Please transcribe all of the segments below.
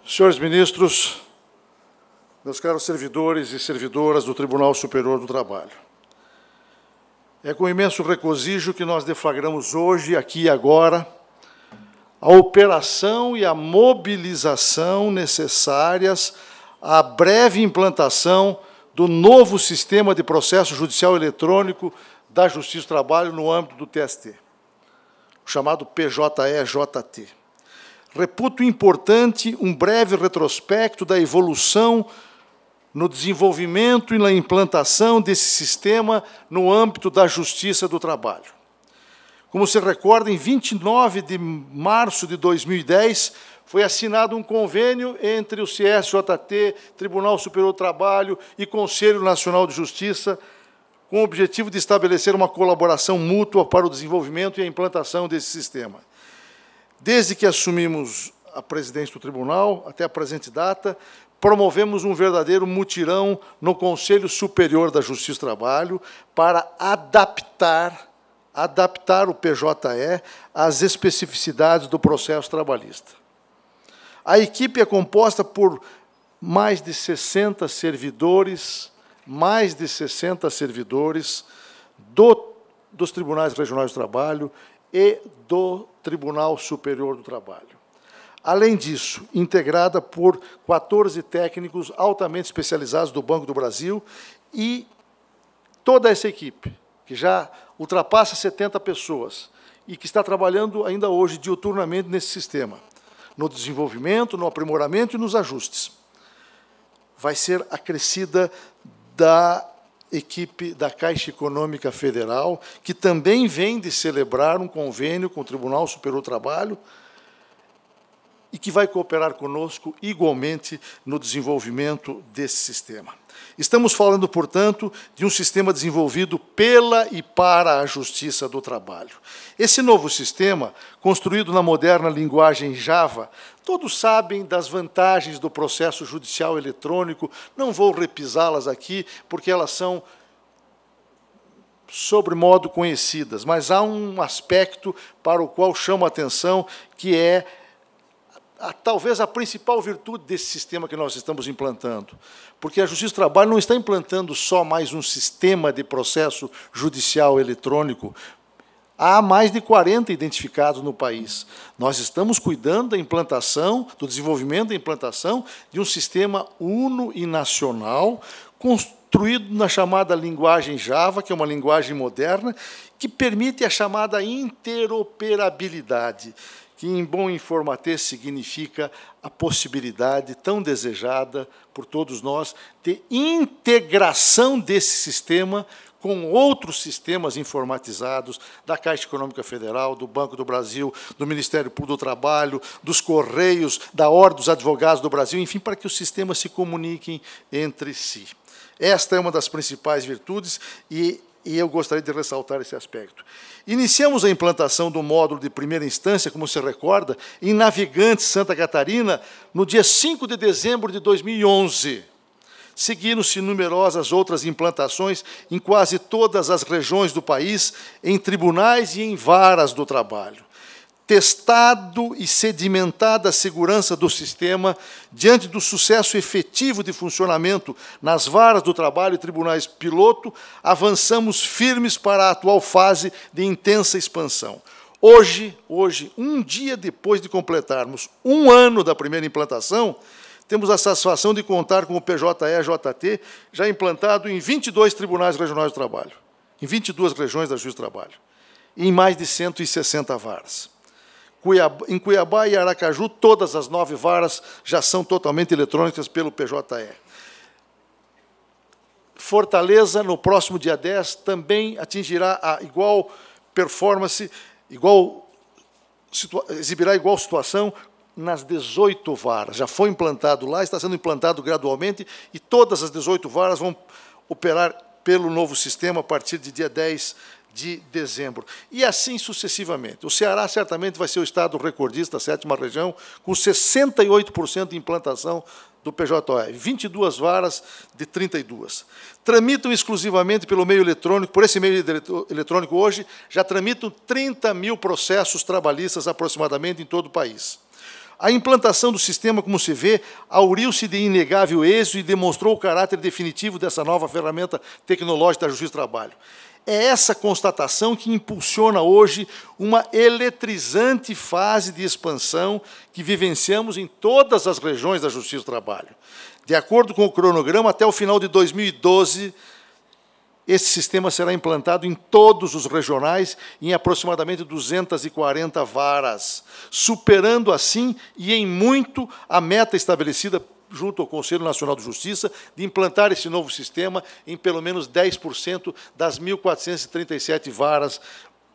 Senhores ministros, meus caros servidores e servidoras do Tribunal Superior do Trabalho, é com imenso regozijo que nós deflagramos hoje, aqui e agora, a operação e a mobilização necessárias à breve implantação do novo sistema de processo judicial eletrônico da Justiça do Trabalho no âmbito do TST, o chamado PJE-JT. Reputo importante um breve retrospecto da evolução no desenvolvimento e na implantação desse sistema no âmbito da Justiça do Trabalho. Como se recorda, em 29 de março de 2010, foi assinado um convênio entre o CSJT, Tribunal Superior do Trabalho e Conselho Nacional de Justiça, com o objetivo de estabelecer uma colaboração mútua para o desenvolvimento e a implantação desse sistema. Desde que assumimos a presidência do Tribunal, até a presente data, promovemos um verdadeiro mutirão no Conselho Superior da Justiça do Trabalho para adaptar o PJE às especificidades do processo trabalhista. A equipe é composta por mais de 60 servidores, dos Tribunais Regionais do Trabalho e do Tribunal Superior do Trabalho. Além disso, integrada por 14 técnicos altamente especializados do Banco do Brasil e toda essa equipe, que já ultrapassa 70 pessoas e que está trabalhando ainda hoje diuturnamente nesse sistema, no desenvolvimento, no aprimoramento e nos ajustes. Vai ser acrescida da equipe da Caixa Econômica Federal, que também vem de celebrar um convênio com o Tribunal Superior do Trabalho e que vai cooperar conosco igualmente no desenvolvimento desse sistema. Estamos falando, portanto, de um sistema desenvolvido pela e para a Justiça do Trabalho. Esse novo sistema, construído na moderna linguagem Java, todos sabem das vantagens do processo judicial eletrônico, não vou repisá-las aqui, porque elas são sobremodo conhecidas, mas há um aspecto para o qual chamo a atenção, que é talvez a principal virtude desse sistema que nós estamos implantando, porque a Justiça do Trabalho não está implantando só mais um sistema de processo judicial eletrônico. Há mais de 40 identificados no país. Nós estamos cuidando da implantação, do desenvolvimento da implantação de um sistema uno e nacional, construído na chamada linguagem Java, que é uma linguagem moderna, que permite a chamada interoperabilidade, que, em bom informatês, significa a possibilidade tão desejada por todos nós de integração desse sistema com outros sistemas informatizados da Caixa Econômica Federal, do Banco do Brasil, do Ministério Público do Trabalho, dos Correios, da Ordem dos Advogados do Brasil, enfim, para que os sistemas se comuniquem entre si. Esta é uma das principais virtudes e eu gostaria de ressaltar esse aspecto. Iniciamos a implantação do módulo de primeira instância, como se recorda, em Navegantes, Santa Catarina, no dia 5 de dezembro de 2011. Seguiram-se numerosas outras implantações em quase todas as regiões do país, em tribunais e em varas do trabalho. Testado e sedimentada a segurança do sistema, diante do sucesso efetivo de funcionamento nas varas do trabalho e tribunais piloto, avançamos firmes para a atual fase de intensa expansão. Hoje, um dia depois de completarmos um ano da primeira implantação, temos a satisfação de contar com o PJE-JT já implantado em 22 tribunais regionais do trabalho, em 22 regiões da Justiça do Trabalho, e em mais de 160 varas. Em Cuiabá e Aracaju, todas as 9 varas já são totalmente eletrônicas pelo PJE. Fortaleza, no próximo dia 10, também atingirá a igual performance, exibirá igual situação nas 18 varas. Já foi implantado lá, está sendo implantado gradualmente, e todas as 18 varas vão operar pelo novo sistema a partir de dia 10 de dezembro. E assim sucessivamente. O Ceará certamente vai ser o estado recordista, a 7ª região, com 68% de implantação do PJE, 22 varas de 32. Tramitam exclusivamente pelo meio eletrônico, por esse meio eletrônico hoje, já tramitam 30 mil processos trabalhistas aproximadamente em todo o país. A implantação do sistema, como se vê, auriu-se de inegável êxito e demonstrou o caráter definitivo dessa nova ferramenta tecnológica da Justiça do Trabalho. É essa constatação que impulsiona hoje uma eletrizante fase de expansão que vivenciamos em todas as regiões da Justiça do Trabalho. De acordo com o cronograma, até o final de 2012, esse sistema será implantado em todos os regionais, em aproximadamente 240 varas, superando assim e em muito a meta estabelecida junto ao Conselho Nacional de Justiça, de implantar esse novo sistema em pelo menos 10% das 1.437 varas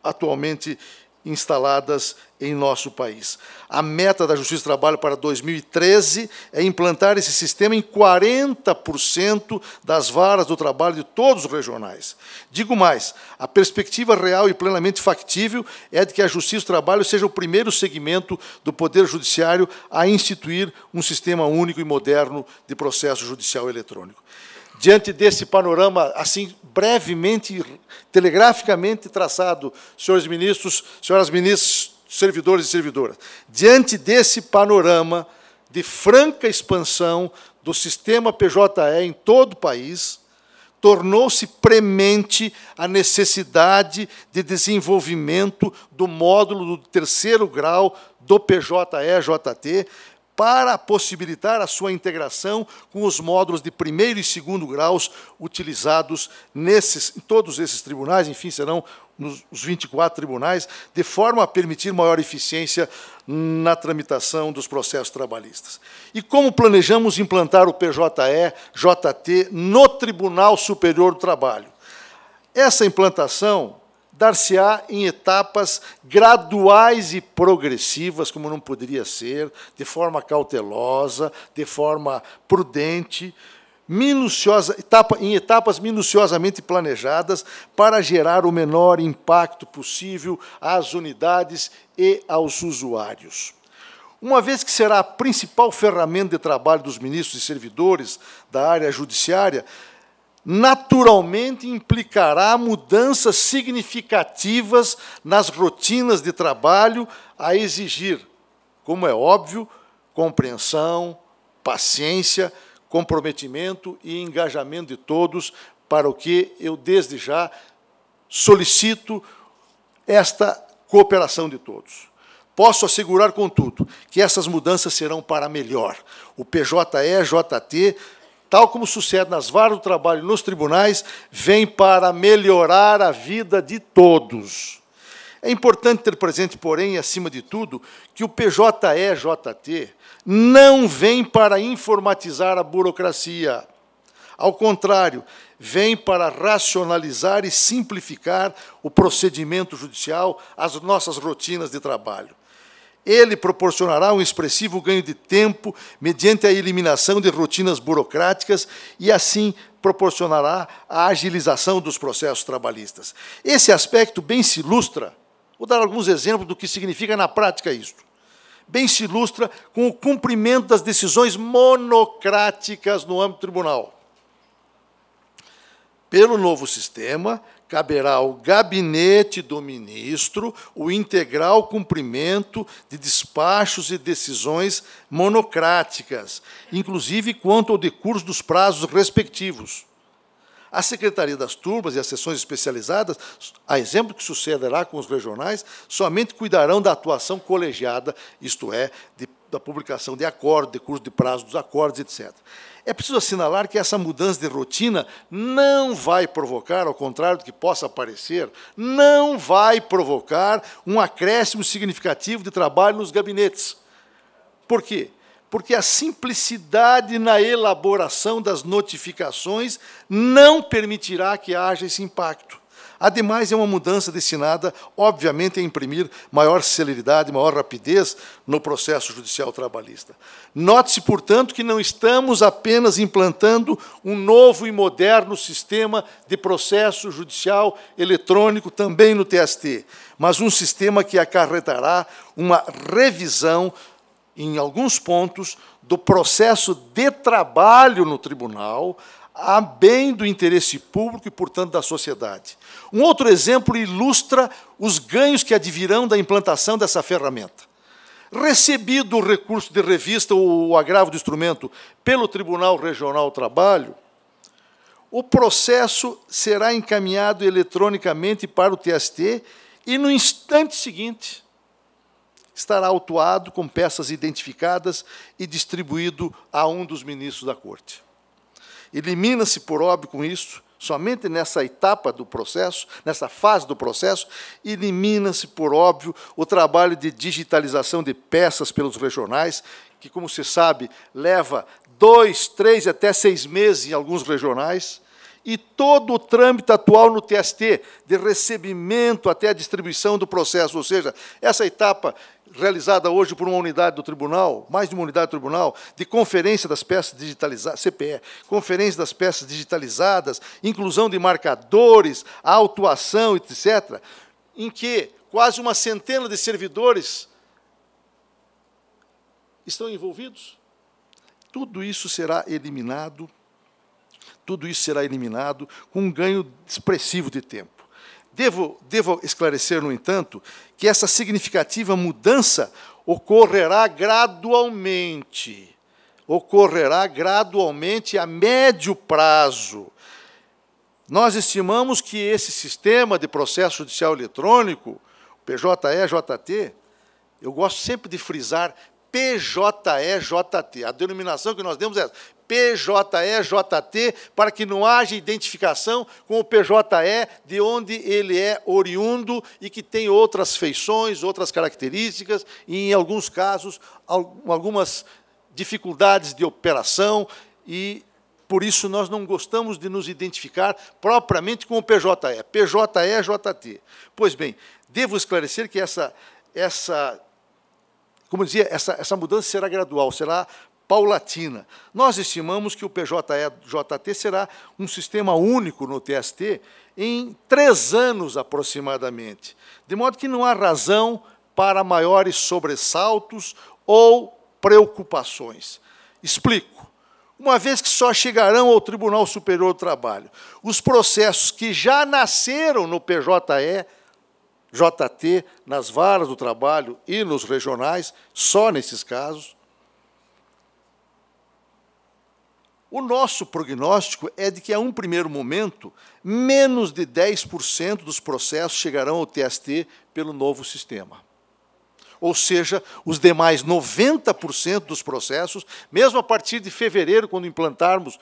atualmente instaladas em nosso país. A meta da Justiça do Trabalho para 2013 é implantar esse sistema em 40% das varas do trabalho de todos os regionais. Digo mais, a perspectiva real e plenamente factível é de que a Justiça do Trabalho seja o primeiro segmento do Poder Judiciário a instituir um sistema único e moderno de processo judicial eletrônico. Diante desse panorama, assim, brevemente, telegraficamente traçado, senhores ministros, senhoras ministras, servidores e servidoras, diante desse panorama de franca expansão do sistema PJE em todo o país, tornou-se premente a necessidade de desenvolvimento do módulo do 3º grau do PJE-JT, para possibilitar a sua integração com os módulos de 1º e 2º graus utilizados em todos esses tribunais, enfim, serão os 24 tribunais, de forma a permitir maior eficiência na tramitação dos processos trabalhistas. E como planejamos implantar o PJE-JT no Tribunal Superior do Trabalho? Essa implantação dar-se-á em etapas graduais e progressivas, como não poderia ser, de forma cautelosa, de forma prudente, em etapas minuciosamente planejadas para gerar o menor impacto possível às unidades e aos usuários. Uma vez que será a principal ferramenta de trabalho dos ministros e servidores da área judiciária, naturalmente implicará mudanças significativas nas rotinas de trabalho a exigir, como é óbvio, compreensão, paciência, comprometimento e engajamento de todos, para o que eu, desde já, solicito esta cooperação de todos. Posso assegurar, contudo, que essas mudanças serão para melhor. O PJE-JT, tal como sucede nas varas do trabalho e nos tribunais, vem para melhorar a vida de todos. É importante ter presente, porém, acima de tudo, que o PJE-JT não vem para informatizar a burocracia. Ao contrário, vem para racionalizar e simplificar o procedimento judicial, as nossas rotinas de trabalho. Ele proporcionará um expressivo ganho de tempo mediante a eliminação de rotinas burocráticas e, assim, proporcionará a agilização dos processos trabalhistas. Esse aspecto bem se ilustra, vou dar alguns exemplos do que significa na prática isto, bem se ilustra com o cumprimento das decisões monocráticas no âmbito tribunal. Pelo novo sistema, caberá ao gabinete do ministro o integral cumprimento de despachos e decisões monocráticas, inclusive quanto ao decurso dos prazos respectivos. A Secretaria das Turmas e as seções especializadas, a exemplo que sucederá com os regionais, somente cuidarão da atuação colegiada, isto é, da publicação de acordos, decurso de prazo dos acordos, etc. É preciso assinalar que essa mudança de rotina não vai provocar, ao contrário do que possa parecer, não vai provocar um acréscimo significativo de trabalho nos gabinetes. Por quê? Porque a simplicidade na elaboração das notificações não permitirá que haja esse impacto. Ademais, é uma mudança destinada, obviamente, a imprimir maior celeridade, maior rapidez no processo judicial trabalhista. Note-se, portanto, que não estamos apenas implantando um novo e moderno sistema de processo judicial eletrônico também no TST, mas um sistema que acarretará uma revisão, em alguns pontos, do processo de trabalho no tribunal, a bem do interesse público e, portanto, da sociedade. Um outro exemplo ilustra os ganhos que advirão da implantação dessa ferramenta. Recebido o recurso de revista ou o agravo do instrumento pelo Tribunal Regional do Trabalho, o processo será encaminhado eletronicamente para o TST e, no instante seguinte, estará autuado com peças identificadas e distribuído a um dos ministros da Corte. Elimina-se, por óbvio, com isso, somente nessa etapa do processo, nessa fase do processo, elimina-se, por óbvio, o trabalho de digitalização de peças pelos regionais, que, como se sabe, leva 2, 3 até 6 meses em alguns regionais, e todo o trâmite atual no TST, de recebimento até a distribuição do processo, ou seja, essa etapa realizada hoje por uma unidade do tribunal, mais de uma unidade do tribunal, de conferência das peças digitalizadas, CPE, conferência das peças digitalizadas, inclusão de marcadores, autuação, etc., em que quase uma centena de servidores estão envolvidos. Tudo isso será eliminado. Tudo isso será eliminado com um ganho expressivo de tempo. Devo esclarecer, no entanto, que essa significativa mudança ocorrerá gradualmente. Ocorrerá gradualmente a médio prazo. Nós estimamos que esse sistema de processo judicial eletrônico, PJE-JT, eu gosto sempre de frisar PJE-JT. A denominação que nós demos é essa, PJE-JT, para que não haja identificação com o PJE de onde ele é oriundo e que tem outras feições, outras características, e, em alguns casos, algumas dificuldades de operação, e, por isso, nós não gostamos de nos identificar propriamente com o PJE, PJE-JT. Pois bem, devo esclarecer que essa mudança será gradual, será paulatina. Nós estimamos que o PJE-JT será um sistema único no TST em 3 anos, aproximadamente, de modo que não há razão para maiores sobressaltos ou preocupações. Explico. Uma vez que só chegarão ao Tribunal Superior do Trabalho os processos que já nasceram no PJE-JT, nas varas do trabalho e nos regionais, só nesses casos, o nosso prognóstico é de que, a um primeiro momento, menos de 10% dos processos chegarão ao TST pelo novo sistema. Ou seja, os demais 90% dos processos, mesmo a partir de fevereiro, quando implantarmos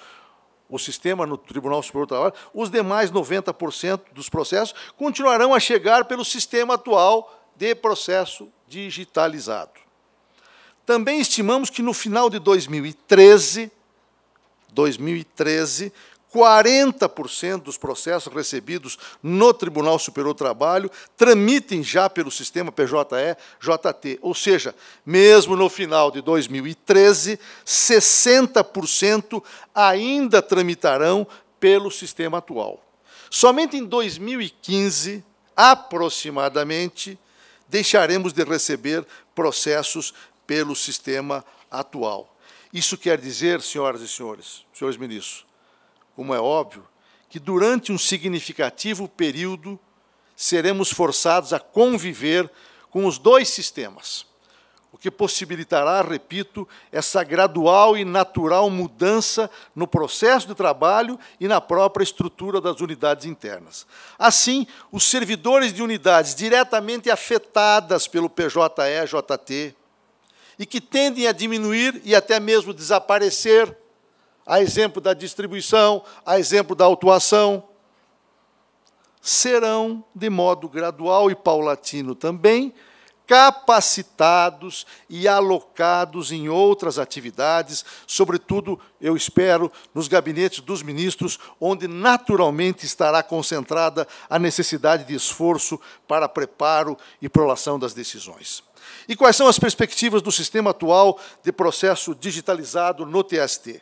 o sistema no Tribunal Superior do Trabalho, os demais 90% dos processos continuarão a chegar pelo sistema atual de processo digitalizado. Também estimamos que, no final de 2013, 40% dos processos recebidos no Tribunal Superior do Trabalho tramitem já pelo sistema PJE-JT. Ou seja, mesmo no final de 2013, 60% ainda tramitarão pelo sistema atual. Somente em 2015, aproximadamente, deixaremos de receber processos pelo sistema atual. Isso quer dizer, senhoras e senhores ministros, como é óbvio, que durante um significativo período seremos forçados a conviver com os 2 sistemas, o que possibilitará, repito, essa gradual e natural mudança no processo de trabalho e na própria estrutura das unidades internas. Assim, os servidores de unidades diretamente afetadas pelo PJE-JT, e que tendem a diminuir e até mesmo desaparecer, a exemplo da distribuição, a exemplo da autuação, serão, de modo gradual e paulatino também, capacitados e alocados em outras atividades, sobretudo, eu espero, nos gabinetes dos ministros, onde naturalmente estará concentrada a necessidade de esforço para preparo e prolação das decisões. E quais são as perspectivas do sistema atual de processo digitalizado no TST?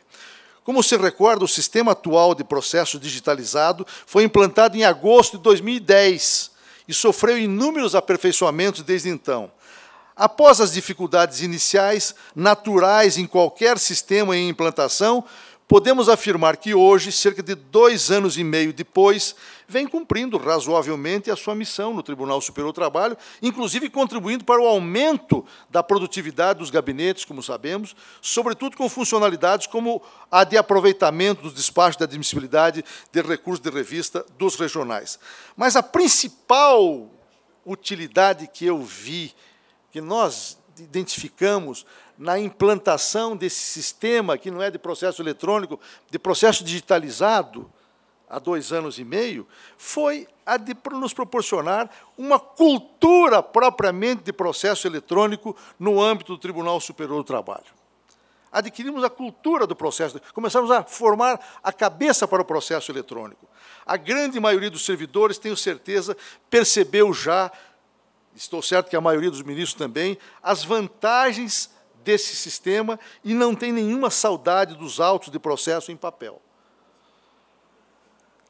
Como se recorda, o sistema atual de processo digitalizado foi implantado em agosto de 2010 e sofreu inúmeros aperfeiçoamentos desde então. Após as dificuldades iniciais, naturais em qualquer sistema em implantação, podemos afirmar que hoje, cerca de 2 anos e meio depois, vem cumprindo razoavelmente a sua missão no Tribunal Superior do Trabalho, inclusive contribuindo para o aumento da produtividade dos gabinetes, como sabemos, sobretudo com funcionalidades como a de aproveitamento dos despachos de admissibilidade de recursos de revista dos regionais. Mas a principal utilidade que eu vi, que nós identificamos na implantação desse sistema, que não é de processo eletrônico, de processo digitalizado, há 2 anos e meio, foi a de nos proporcionar uma cultura propriamente de processo eletrônico no âmbito do Tribunal Superior do Trabalho. Adquirimos a cultura do processo, começamos a formar a cabeça para o processo eletrônico. A grande maioria dos servidores, tenho certeza, percebeu já, estou certo que a maioria dos ministros também, as vantagens desse sistema e não tem nenhuma saudade dos autos de processo em papel.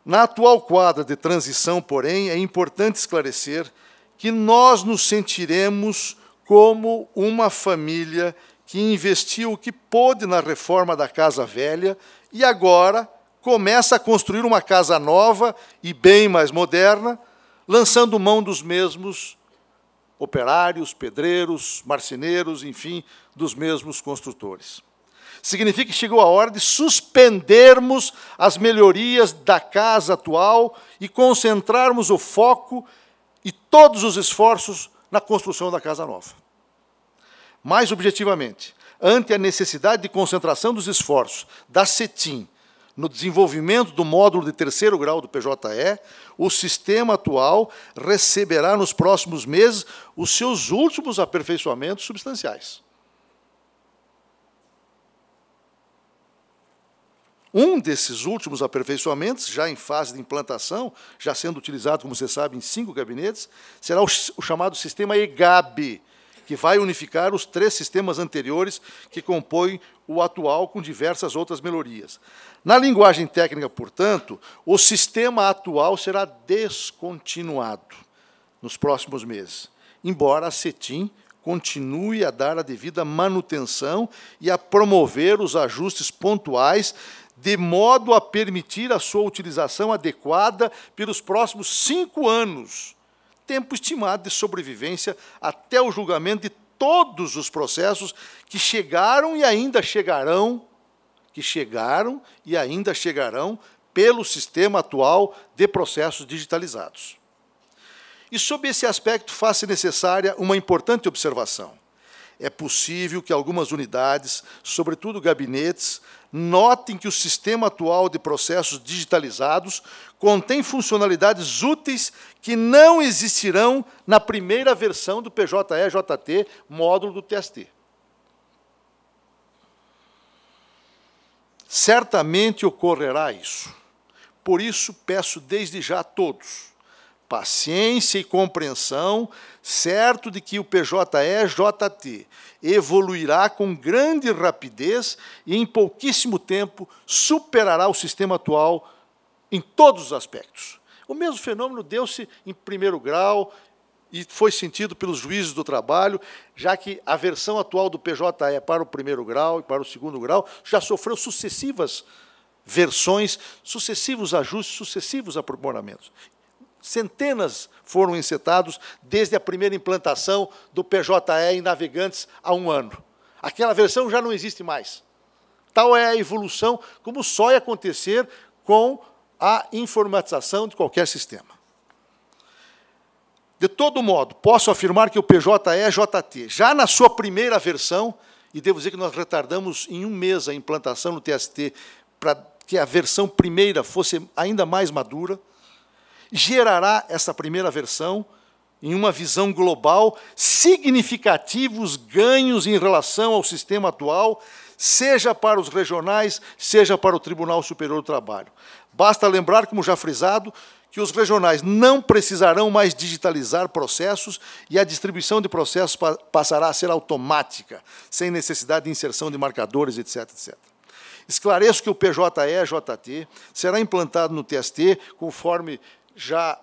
Na atual quadra de transição, porém, é importante esclarecer que nós nos sentiremos como uma família que investiu o que pôde na reforma da casa velha e agora começa a construir uma casa nova e bem mais moderna, lançando mão dos mesmos operários, pedreiros, marceneiros, enfim, dos mesmos construtores. Significa que chegou a hora de suspendermos as melhorias da casa atual e concentrarmos o foco e todos os esforços na construção da casa nova. Mais objetivamente, ante a necessidade de concentração dos esforços da CETIM no desenvolvimento do módulo de 3º grau do PJE, o sistema atual receberá nos próximos meses os seus últimos aperfeiçoamentos substanciais. Um desses últimos aperfeiçoamentos, já em fase de implantação, já sendo utilizado, como você sabe, em 5 gabinetes, será o chamado sistema EGAB, que vai unificar os 3 sistemas anteriores que compõem o atual com diversas outras melhorias. Na linguagem técnica, portanto, o sistema atual será descontinuado nos próximos meses, embora a CETIM continue a dar a devida manutenção e a promover os ajustes pontuais de modo a permitir a sua utilização adequada pelos próximos 5 anos, tempo estimado de sobrevivência até o julgamento de todos os processos que chegaram e ainda chegarão, pelo sistema atual de processos digitalizados. E, sob esse aspecto, faz-se necessária uma importante observação. É possível que algumas unidades, sobretudo gabinetes, notem que o sistema atual de processos digitalizados contém funcionalidades úteis que não existirão na primeira versão do PJE-JT, módulo do TST. Certamente ocorrerá isso. Por isso, peço desde já a todos paciência e compreensão, certo de que o PJE-JT evoluirá com grande rapidez e, em pouquíssimo tempo, superará o sistema atual em todos os aspectos. O mesmo fenômeno deu-se em 1º grau e foi sentido pelos juízes do trabalho, já que a versão atual do PJE para o 1º grau e para o 2º grau já sofreu sucessivas versões, sucessivos ajustes, sucessivos aprimoramentos. Centenas foram encetados desde a primeira implantação do PJE em navegantes há 1 ano. Aquela versão já não existe mais. Tal é a evolução, como só ia acontecer com a informatização de qualquer sistema. De todo modo, posso afirmar que o PJE-JT, já na sua primeira versão, e devo dizer que nós retardamos em 1 mês a implantação no TST para que a versão primeira fosse ainda mais madura, gerará essa primeira versão, em uma visão global, significativos ganhos em relação ao sistema atual, seja para os regionais, seja para o Tribunal Superior do Trabalho. Basta lembrar, como já frisado, que os regionais não precisarão mais digitalizar processos e a distribuição de processos passará a ser automática, sem necessidade de inserção de marcadores, etc, etc. Esclareço que o PJE-JT será implantado no TST conforme já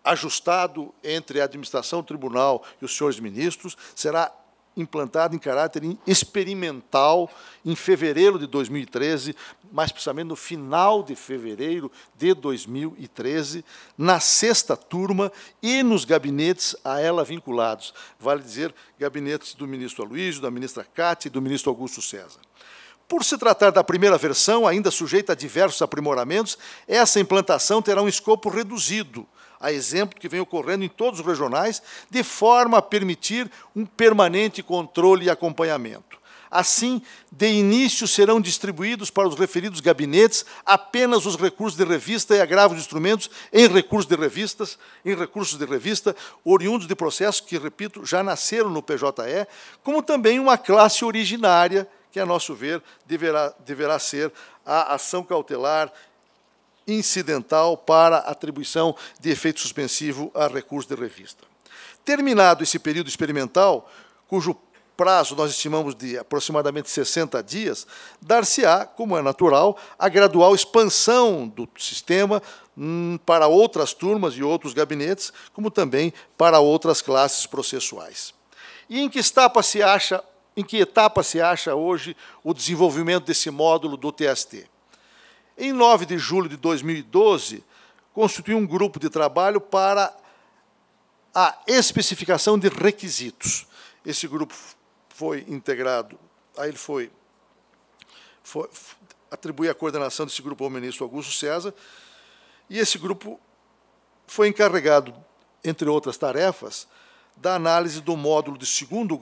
ajustado entre a administração do tribunal e os senhores ministros, será implantado em caráter experimental em fevereiro de 2013, mais precisamente no final de fevereiro de 2013, na 6ª turma e nos gabinetes a ela vinculados. Vale dizer, gabinetes do ministro Aloysio, da ministra Cátia e do ministro Augusto César. Por se tratar da primeira versão, ainda sujeita a diversos aprimoramentos, essa implantação terá um escopo reduzido, a exemplo que vem ocorrendo em todos os regionais, de forma a permitir um permanente controle e acompanhamento. Assim, de início serão distribuídos para os referidos gabinetes apenas os recursos de revista e agravos de instrumentos em recursos de revista, oriundos de processos que, repito, já nasceram no PJE, como também uma classe originária, que, a nosso ver, deverá ser a ação cautelar incidental para atribuição de efeito suspensivo a recurso de revista. Terminado esse período experimental, cujo prazo nós estimamos de aproximadamente 60 dias, dar-se-á, como é natural, a gradual expansão do sistema para outras turmas e outros gabinetes, como também para outras classes processuais. E em que etapa se acha hoje o desenvolvimento desse módulo do TST? Em 9 de julho de 2012, constituiu um grupo de trabalho para a especificação de requisitos. Esse grupo foi integrado, aí ele atribuir a coordenação desse grupo ao ministro Augusto César, e esse grupo foi encarregado, entre outras tarefas, da análise do módulo de segundo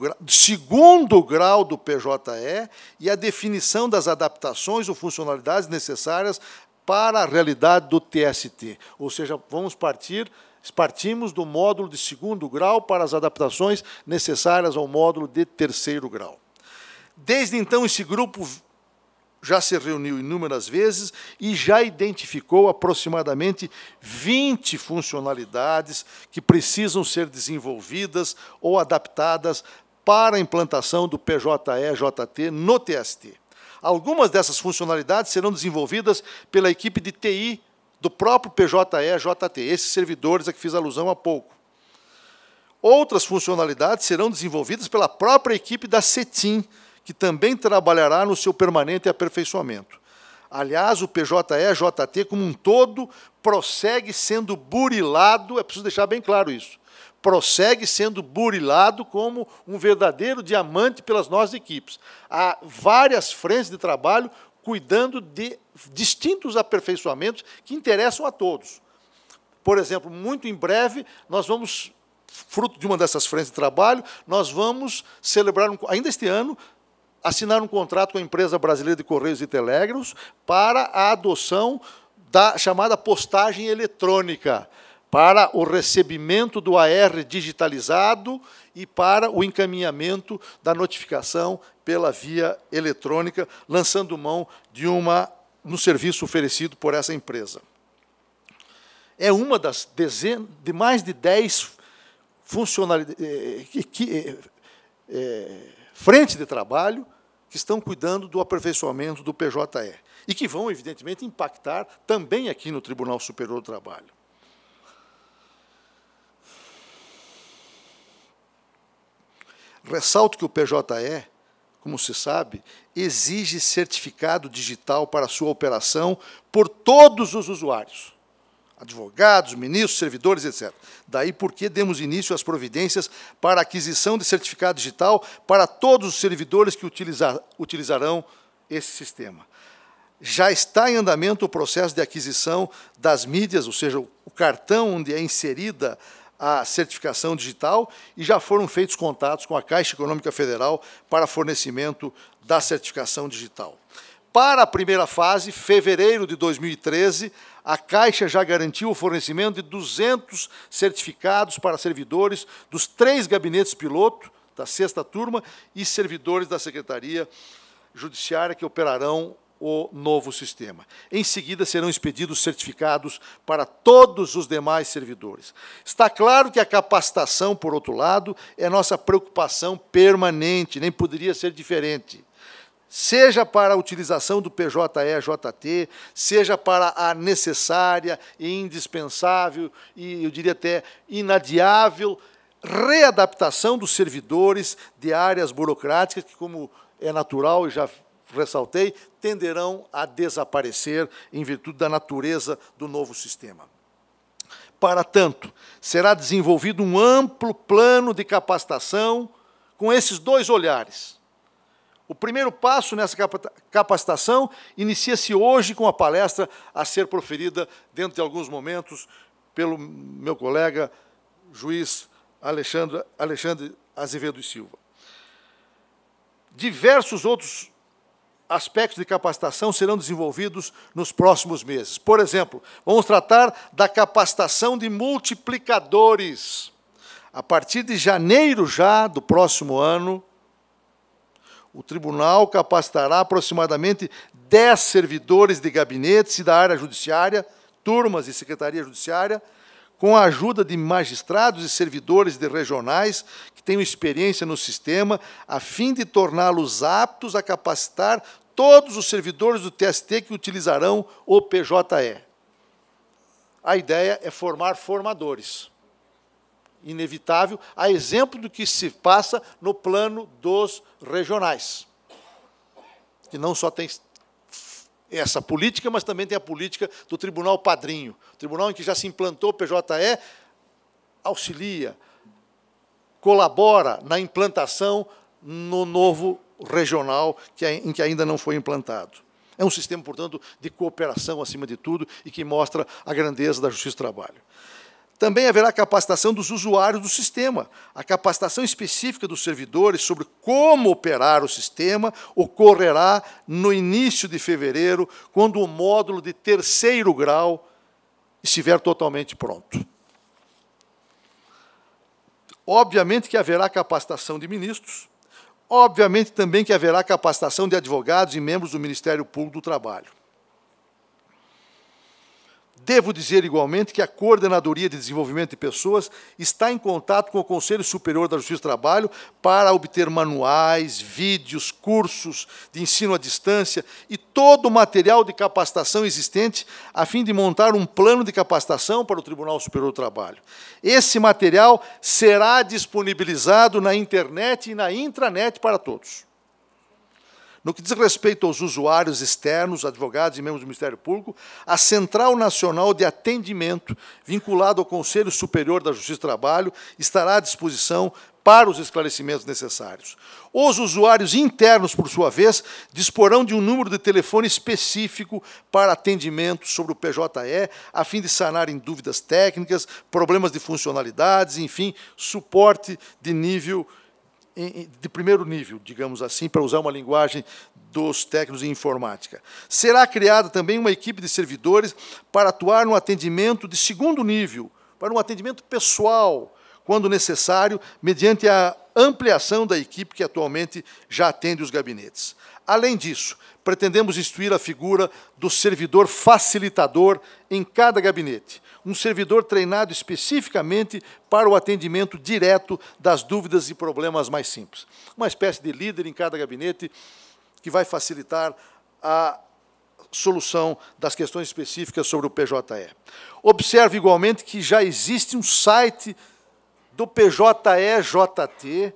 grau do PJE e a definição das adaptações ou funcionalidades necessárias para a realidade do TST. Ou seja, partimos do módulo de 2º grau para as adaptações necessárias ao módulo de 3º grau. Desde então, esse grupo já se reuniu inúmeras vezes e já identificou aproximadamente 20 funcionalidades que precisam ser desenvolvidas ou adaptadas para a implantação do PJE-JT no TST. Algumas dessas funcionalidades serão desenvolvidas pela equipe de TI do próprio PJE-JT, esses servidores a que fiz alusão há pouco. Outras funcionalidades serão desenvolvidas pela própria equipe da CETIM, que também trabalhará no seu permanente aperfeiçoamento. Aliás, o PJE-JT, como um todo, prossegue sendo burilado, é preciso deixar bem claro isso, prossegue sendo burilado como um verdadeiro diamante pelas nossas equipes. Há várias frentes de trabalho cuidando de distintos aperfeiçoamentos que interessam a todos. Por exemplo, muito em breve, nós vamos, fruto de uma dessas frentes de trabalho, nós vamos celebrar, ainda este ano, assinar um contrato com a empresa brasileira de Correios e Telégrafos para a adoção da chamada postagem eletrônica, para o recebimento do AR digitalizado e para o encaminhamento da notificação pela via eletrônica, lançando mão de um serviço oferecido por essa empresa. É uma das de mais de 10 frentes de trabalho que estão cuidando do aperfeiçoamento do PJE e que vão, evidentemente, impactar também aqui no Tribunal Superior do Trabalho. Ressalto que o PJE, como se sabe, exige certificado digital para sua operação por todos os usuários, advogados, ministros, servidores, etc. Daí porque demos início às providências para a aquisição de certificado digital para todos os servidores que utilizarão esse sistema. Já está em andamento o processo de aquisição das mídias, ou seja, o cartão onde é inserida a certificação digital, e já foram feitos contatos com a Caixa Econômica Federal para fornecimento da certificação digital. Para a primeira fase, fevereiro de 2013, a Caixa já garantiu o fornecimento de 200 certificados para servidores dos 3 gabinetes piloto, da 6ª turma, e servidores da Secretaria Judiciária que operarão o novo sistema. Em seguida, serão expedidos certificados para todos os demais servidores. Está claro que a capacitação, por outro lado, é nossa preocupação permanente, nem poderia ser diferente. Seja para a utilização do PJE-JT, seja para a necessária e indispensável, e eu diria até inadiável, readaptação dos servidores de áreas burocráticas que, como é natural e já ressaltei, tenderão a desaparecer em virtude da natureza do novo sistema. Para tanto, será desenvolvido um amplo plano de capacitação com esses dois olhares. O primeiro passo nessa capacitação inicia-se hoje com a palestra a ser proferida dentro de alguns momentos pelo meu colega, juiz Alexandre Azevedo e Silva. Diversos outros aspectos de capacitação serão desenvolvidos nos próximos meses. Por exemplo, vamos tratar da capacitação de multiplicadores. A partir de janeiro já do próximo ano, o tribunal capacitará aproximadamente 10 servidores de gabinetes e da área judiciária, turmas e secretaria judiciária, com a ajuda de magistrados e servidores de regionais que tenham experiência no sistema, a fim de torná-los aptos a capacitar todos os servidores do TST que utilizarão o PJE. A ideia é formar formadores. Inevitável, a exemplo do que se passa no plano dos regionais, que não só tem essa política, mas também tem a política do Tribunal Padrinho. O tribunal em que já se implantou o PJE auxilia, colabora na implantação no novo regional, em que ainda não foi implantado. É um sistema, portanto, de cooperação, acima de tudo, e que mostra a grandeza da Justiça do Trabalho. Também haverá capacitação dos usuários do sistema. A capacitação específica dos servidores sobre como operar o sistema ocorrerá no início de fevereiro, quando o módulo de 3º grau estiver totalmente pronto. Obviamente que haverá capacitação de ministros, obviamente também que haverá capacitação de advogados e membros do Ministério Público do Trabalho. Devo dizer igualmente que a Coordenadoria de Desenvolvimento de Pessoas está em contato com o Conselho Superior da Justiça do Trabalho para obter manuais, vídeos, cursos de ensino à distância e todo o material de capacitação existente a fim de montar um plano de capacitação para o Tribunal Superior do Trabalho. Esse material será disponibilizado na internet e na intranet para todos. No que diz respeito aos usuários externos, advogados e membros do Ministério Público, a Central Nacional de Atendimento, vinculada ao Conselho Superior da Justiça do Trabalho, estará à disposição para os esclarecimentos necessários. Os usuários internos, por sua vez, disporão de um número de telefone específico para atendimento sobre o PJE, a fim de sanarem dúvidas técnicas, problemas de funcionalidades, enfim, suporte de primeiro nível, digamos assim, para usar uma linguagem dos técnicos em informática. Será criada também uma equipe de servidores para atuar no atendimento de 2º nível, para um atendimento pessoal, quando necessário, mediante a ampliação da equipe que atualmente já atende os gabinetes. Além disso, pretendemos instituir a figura do servidor facilitador em cada gabinete, um servidor treinado especificamente para o atendimento direto das dúvidas e problemas mais simples. Uma espécie de líder em cada gabinete que vai facilitar a solução das questões específicas sobre o PJE. Observe igualmente que já existe um site do PJE-JT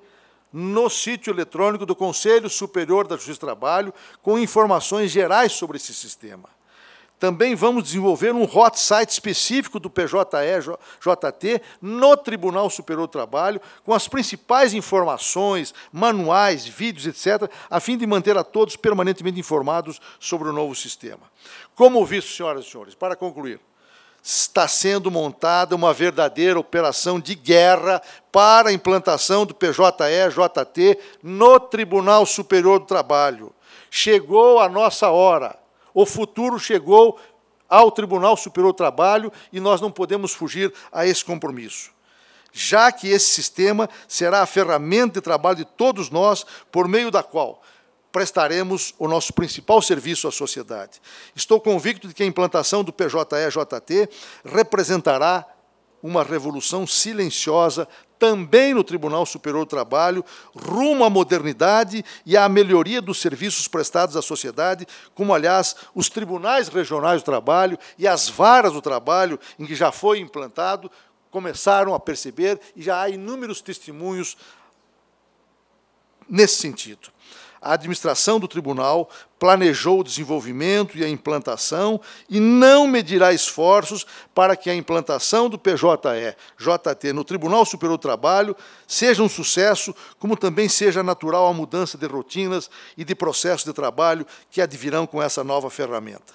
no sítio eletrônico do Conselho Superior da Justiça do Trabalho, com informações gerais sobre esse sistema. Também vamos desenvolver um hot site específico do PJE-JT no Tribunal Superior do Trabalho, com as principais informações, manuais, vídeos, etc., a fim de manter a todos permanentemente informados sobre o novo sistema. Como visto, senhoras e senhores, para concluir, está sendo montada uma verdadeira operação de guerra para a implantação do PJE-JT no Tribunal Superior do Trabalho. Chegou a nossa hora. O futuro chegou ao Tribunal Superior do Trabalho e nós não podemos fugir a esse compromisso, já que esse sistema será a ferramenta de trabalho de todos nós, por meio da qual prestaremos o nosso principal serviço à sociedade. Estou convicto de que a implantação do PJE-JT representará uma revolução silenciosa também no Tribunal Superior do Trabalho, rumo à modernidade e à melhoria dos serviços prestados à sociedade, como, aliás, os tribunais regionais do trabalho e as varas do trabalho, em que já foi implantado, começaram a perceber, e já há inúmeros testemunhos nesse sentido. A administração do tribunal planejou o desenvolvimento e a implantação e não medirá esforços para que a implantação do PJE-JT no Tribunal Superior do Trabalho seja um sucesso, como também seja natural a mudança de rotinas e de processos de trabalho que advirão com essa nova ferramenta.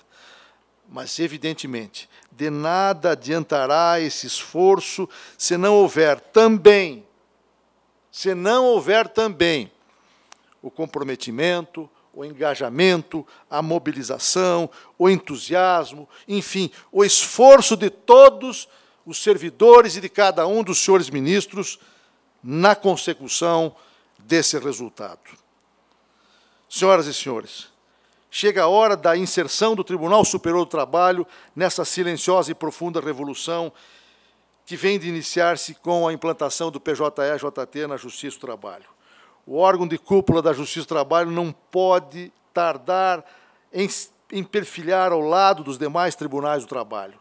Mas, evidentemente, de nada adiantará esse esforço se não houver também o comprometimento, o engajamento, a mobilização, o entusiasmo, enfim, o esforço de todos os servidores e de cada um dos senhores ministros na consecução desse resultado. Senhoras e senhores, chega a hora da inserção do Tribunal Superior do Trabalho nessa silenciosa e profunda revolução que vem de iniciar-se com a implantação do PJE-JT na Justiça do Trabalho. O órgão de cúpula da Justiça do Trabalho não pode tardar em perfilhar ao lado dos demais tribunais do trabalho.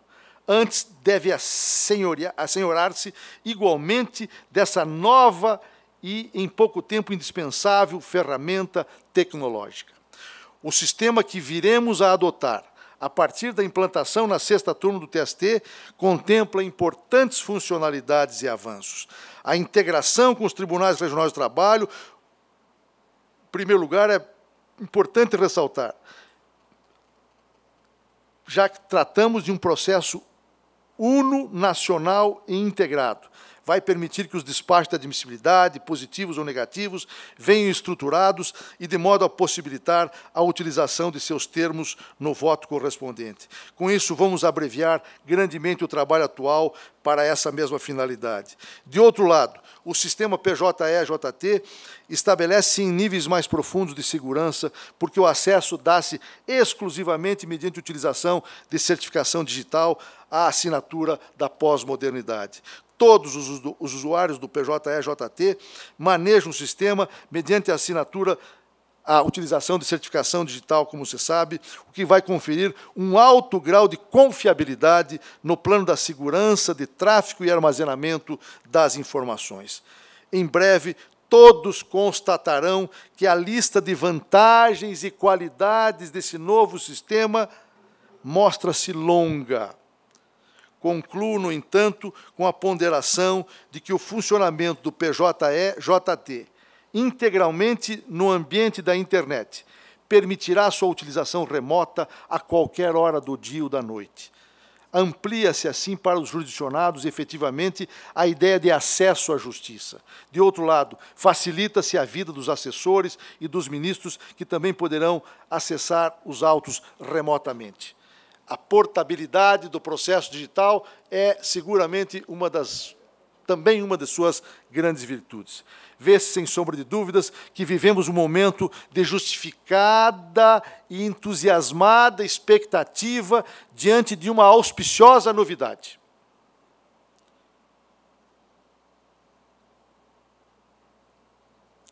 Antes, deve assenhorar-se igualmente dessa nova e, em pouco tempo, indispensável ferramenta tecnológica. O sistema que viremos a adotar a partir da implantação na 6ª turma do TST, contempla importantes funcionalidades e avanços. A integração com os tribunais regionais do trabalho, em primeiro lugar, é importante ressaltar, já que tratamos de um processo uno, nacional e integrado. Vai permitir que os despachos de admissibilidade, positivos ou negativos, venham estruturados e de modo a possibilitar a utilização de seus termos no voto correspondente. Com isso, vamos abreviar grandemente o trabalho atual para essa mesma finalidade. De outro lado, o sistema PJE-JT estabelece em níveis mais profundos de segurança, porque o acesso dá-se exclusivamente mediante utilização de certificação digital à assinatura da pós-modernidade. Todos os usuários do PJE-JT manejam o sistema mediante a assinatura, a utilização de certificação digital, como se sabe, o que vai conferir um alto grau de confiabilidade no plano da segurança, de tráfego e armazenamento das informações. Em breve, todos constatarão que a lista de vantagens e qualidades desse novo sistema mostra-se longa. Concluo, no entanto, com a ponderação de que o funcionamento do PJE-JT, integralmente no ambiente da internet, permitirá sua utilização remota a qualquer hora do dia ou da noite. Amplia-se, assim, para os jurisdicionados, efetivamente, a ideia de acesso à justiça. De outro lado, facilita-se a vida dos assessores e dos ministros, que também poderão acessar os autos remotamente. A portabilidade do processo digital é, seguramente, também uma das suas grandes virtudes. Vê-se, sem sombra de dúvidas, que vivemos um momento de justificada e entusiasmada expectativa diante de uma auspiciosa novidade.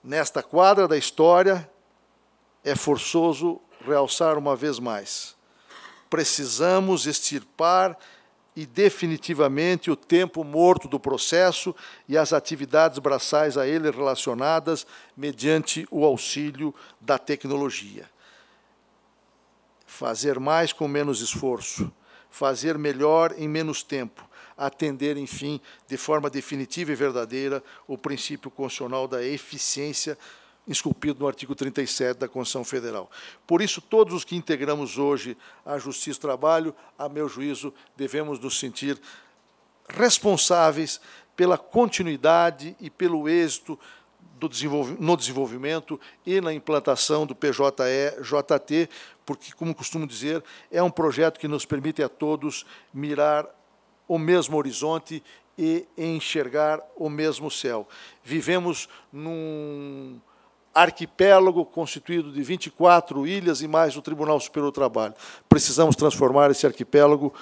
Nesta quadra da história, é forçoso realçar uma vez mais: precisamos extirpar e definitivamente o tempo morto do processo e as atividades braçais a ele relacionadas mediante o auxílio da tecnologia. Fazer mais com menos esforço, fazer melhor em menos tempo, atender, enfim, de forma definitiva e verdadeira o princípio constitucional da eficiência esculpido no artigo 37 da Constituição Federal. Por isso, todos os que integramos hoje a Justiça do Trabalho, a meu juízo, devemos nos sentir responsáveis pela continuidade e pelo êxito no desenvolvimento e na implantação do PJE-JT, porque, como costumo dizer, é um projeto que nos permite a todos mirar o mesmo horizonte e enxergar o mesmo céu. Vivemos num arquipélago constituído de 24 ilhas e mais o Tribunal Superior do Trabalho. Precisamos transformar esse arquipélago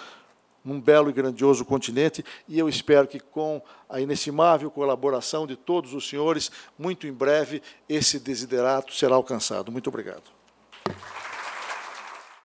num belo e grandioso continente, e eu espero que, com a inestimável colaboração de todos os senhores, muito em breve esse desiderato será alcançado. Muito obrigado.